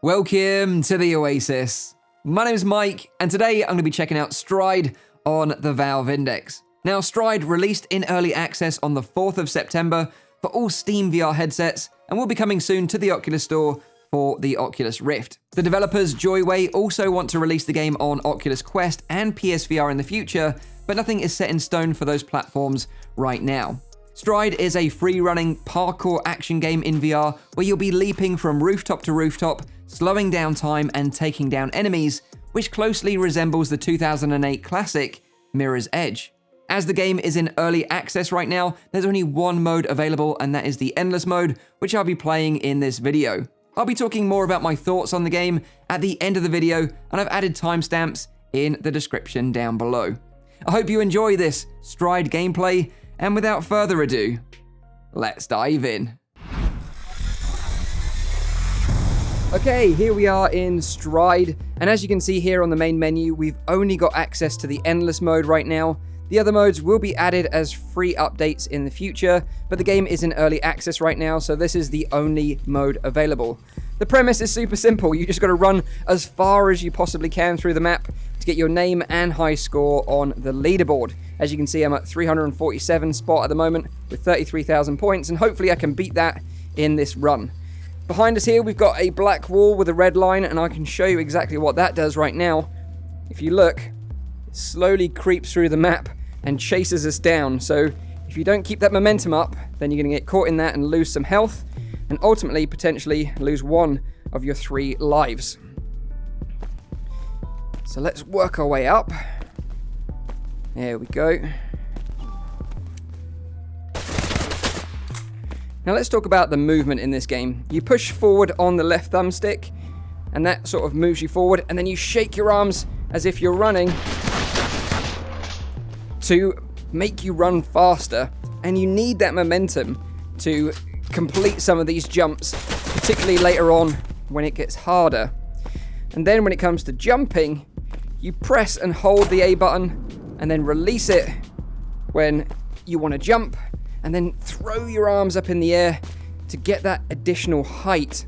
Welcome to the Oasis. My name is Mike, and today I'm going to be checking out Stride on the Valve Index. Now, Stride released in early access on the 4th of September for all Steam VR headsets, and will be coming soon to the Oculus Store for the Oculus Rift. The developers Joyway also want to release the game on Oculus Quest and PSVR in the future, but nothing is set in stone for those platforms right now. Stride is a free-running parkour action game in VR where you'll be leaping from rooftop to rooftop, slowing down time and taking down enemies, which closely resembles the 2008 classic Mirror's Edge. As the game is in early access right now, there's only one mode available, and that is the Endless mode, which I'll be playing in this video. I'll be talking more about my thoughts on the game at the end of the video, and I've added timestamps in the description down below. I hope you enjoy this Stride gameplay, and without further ado, let's dive in. Okay, here we are in Stride, and as you can see here on the main menu, we've only got access to the Endless mode right now. The other modes will be added as free updates in the future, but the game is in early access right now, so this is the only mode available. The premise is super simple. You just got to run as far as you possibly can through the map to get your name and high score on the leaderboard. As you can see, I'm at 347 spot at the moment with 33,000 points, and hopefully I can beat that in this run. Behind us here, we've got a black wall with a red line, and I can show you exactly what that does right now. If you look, it slowly creeps through the map and chases us down. So if you don't keep that momentum up, then you're going to get caught in that and lose some health, and ultimately potentially lose one of your 3 lives. So let's work our way up. There we go. Now let's talk about the movement in this game. You push forward on the left thumbstick, and that sort of moves you forward, and then you shake your arms as if you're running to make you run faster. And you need that momentum to complete some of these jumps, particularly later on when it gets harder. And then when it comes to jumping, you press and hold the A button and then release it when you want to jump, and then throw your arms up in the air to get that additional height.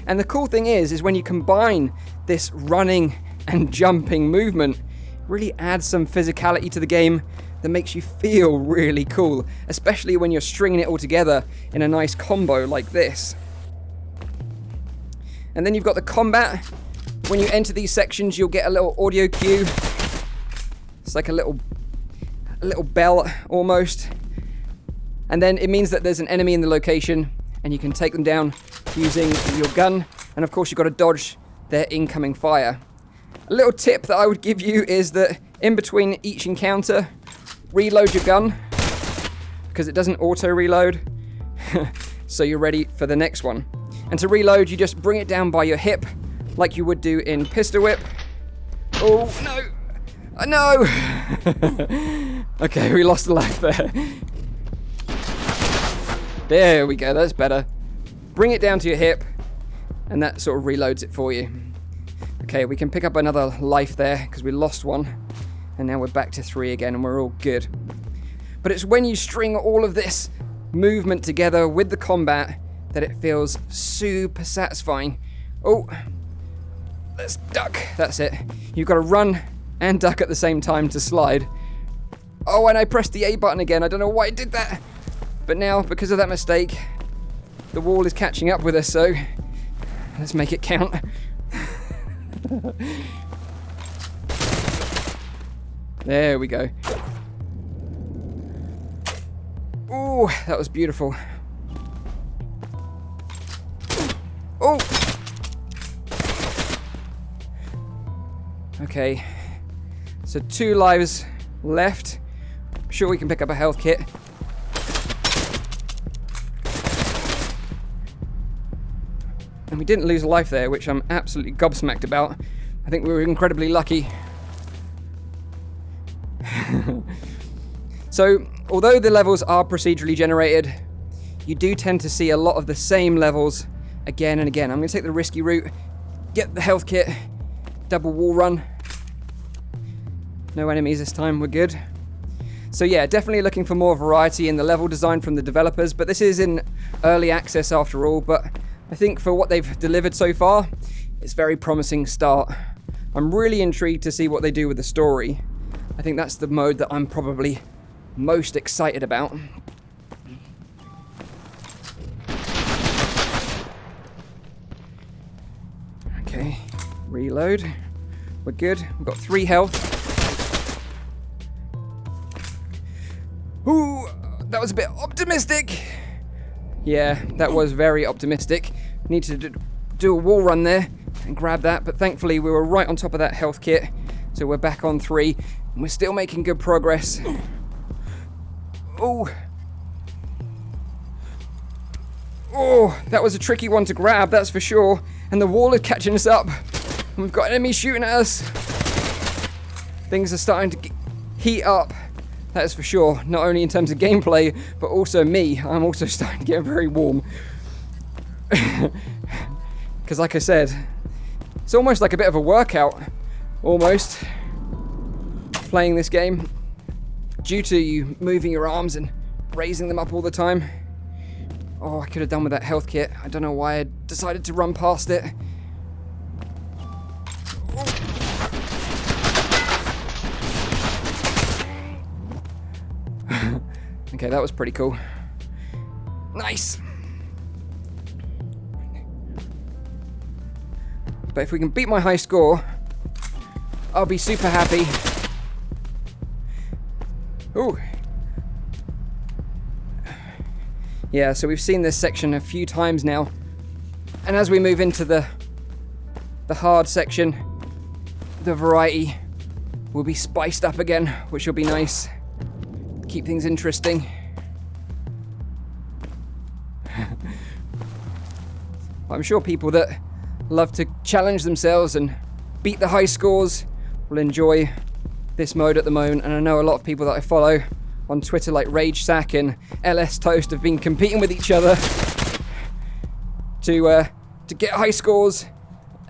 And the cool thing is when you combine this running and jumping movement, it really adds some physicality to the game that makes you feel really cool, especially when you're stringing it all together in a nice combo like this. And then you've got the combat. When you enter these sections, you'll get a little audio cue. It's like a little bell almost. And then it means that there's an enemy in the location, and you can take them down using your gun. And of course, you've got to dodge their incoming fire. A little tip that I would give you is that in between each encounter, reload your gun, because it doesn't auto-reload, so you're ready for the next one. And to reload, you just bring it down by your hip, like you would do in Pistol Whip. Oh, no! No! Okay, we lost a life there. There we go, that's better. Bring it down to your hip, and that sort of reloads it for you. Okay, we can pick up another life there, because we lost one. And now we're back to 3 again, and we're all good. But it's when you string all of this movement together with the combat that it feels super satisfying. Oh, let's duck. That's it. You've got to run and duck at the same time to slide. Oh, and I pressed the A button again. I don't know why I did that. But now, because of that mistake, the wall is catching up with us, so let's make it count. There we go. Ooh, that was beautiful. Oh! Okay. So 2 lives left. I'm sure we can pick up a health kit. And we didn't lose a life there, which I'm absolutely gobsmacked about. I think we were incredibly lucky. So, although the levels are procedurally generated, you do tend to see a lot of the same levels again and again. I'm going to take the risky route, get the health kit, double wall run. No enemies this time, we're good. So yeah, definitely looking for more variety in the level design from the developers, but this is in early access after all, but I think for what they've delivered so far, It's a very promising start. I'm really intrigued to see what they do with the story. I think that's the mode that I'm probably most excited about. Okay, reload. We're good. We've got 3 health. Ooh, that was a bit optimistic. Yeah, that was very optimistic. Need to do a wall run there and grab that, but thankfully we were right on top of that health kit, so we're back on 3, and we're still making good progress. Oh, that was a tricky one to grab, that's for sure, and the wall is catching us up. We've got enemies shooting at us. Things are starting to heat up, that is for sure, not only in terms of gameplay, but also me. I'm also starting to get very warm. Because like I said, it's almost like a bit of a workout, almost, playing this game, due to you moving your arms and raising them up all the time. Oh, I could have done with that health kit. I don't know why I decided to run past it. Okay, that was pretty cool. Nice! But if we can beat my high score, I'll be super happy. Ooh. Yeah, so we've seen this section a few times now. And as we move into the hard section, the variety will be spiced up again, which will be nice. Keep things interesting. I'm sure people that love to challenge themselves and beat the high scores will enjoy this mode at the moment, and I know a lot of people that I follow on Twitter like Rage Sack and LS Toast have been competing with each other to get high scores,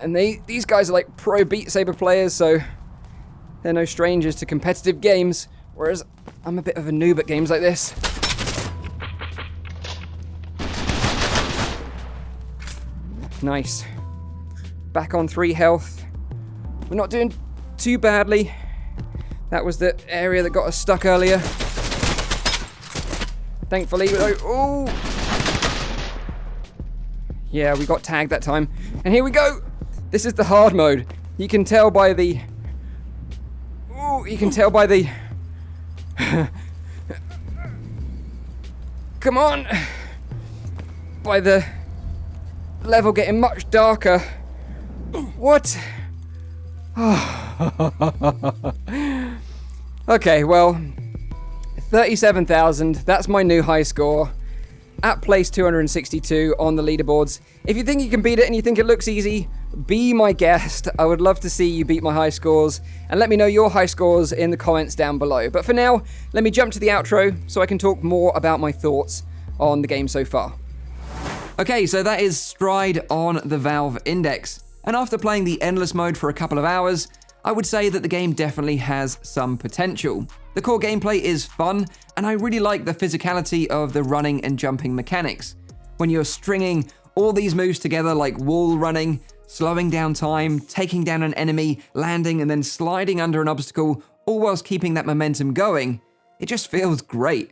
and these guys are like pro Beat Saber players, so they're no strangers to competitive games, whereas I'm a bit of a noob at games like this. Nice. Back on 3 health. We're not doing too badly. That was the area that got us stuck earlier. Thankfully, oh! Yeah, we got tagged that time. And here we go! This is the hard mode. You can tell by the... Ooh, you can tell by the... Come on! By the level getting much darker. What? Okay, well, 37,000, that's my new high score. At place 262 on the leaderboards. If you think you can beat it and you think it looks easy, be my guest. I would love to see you beat my high scores, and let me know your high scores in the comments down below. But for now, let me jump to the outro so I can talk more about my thoughts on the game so far. Okay, so that is Stride on the Valve Index. And after playing the Endless mode for a couple of hours, I would say that the game definitely has some potential. The core gameplay is fun, and I really like the physicality of the running and jumping mechanics. When you're stringing all these moves together like wall running, slowing down time, taking down an enemy, landing and then sliding under an obstacle, all whilst keeping that momentum going, it just feels great.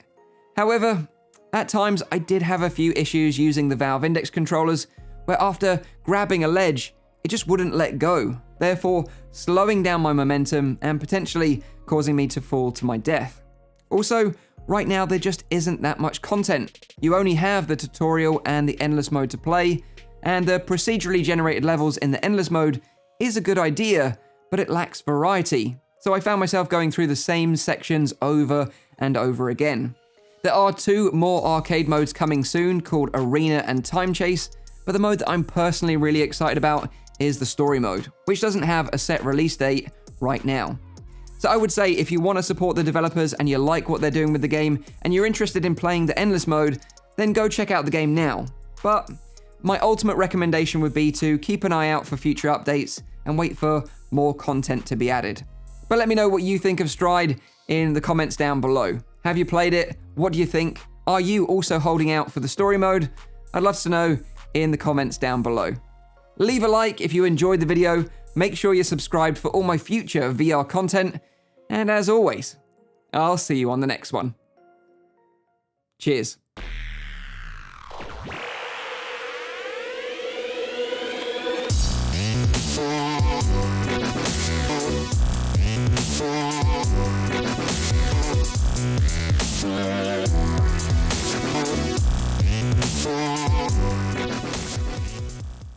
However, at times I did have a few issues using the Valve Index controllers, where after grabbing a ledge, it just wouldn't let go, therefore slowing down my momentum and potentially causing me to fall to my death. Also, right now there just isn't that much content. You only have the tutorial and the Endless mode to play, and the procedurally generated levels in the Endless mode is a good idea, but it lacks variety. So I found myself going through the same sections over and over again. There are 2 more arcade modes coming soon called Arena and Time Chase, but the mode that I'm personally really excited about is the story mode, which doesn't have a set release date right now. So I would say if you want to support the developers and you like what they're doing with the game and you're interested in playing the Endless mode, then go check out the game now. But my ultimate recommendation would be to keep an eye out for future updates and wait for more content to be added. But let me know what you think of Stride in the comments down below. Have you played it? What do you think? Are you also holding out for the story mode? I'd love to know in the comments down below. Leave a like if you enjoyed the video, make sure you're subscribed for all my future VR content, and as always, I'll see you on the next one. Cheers.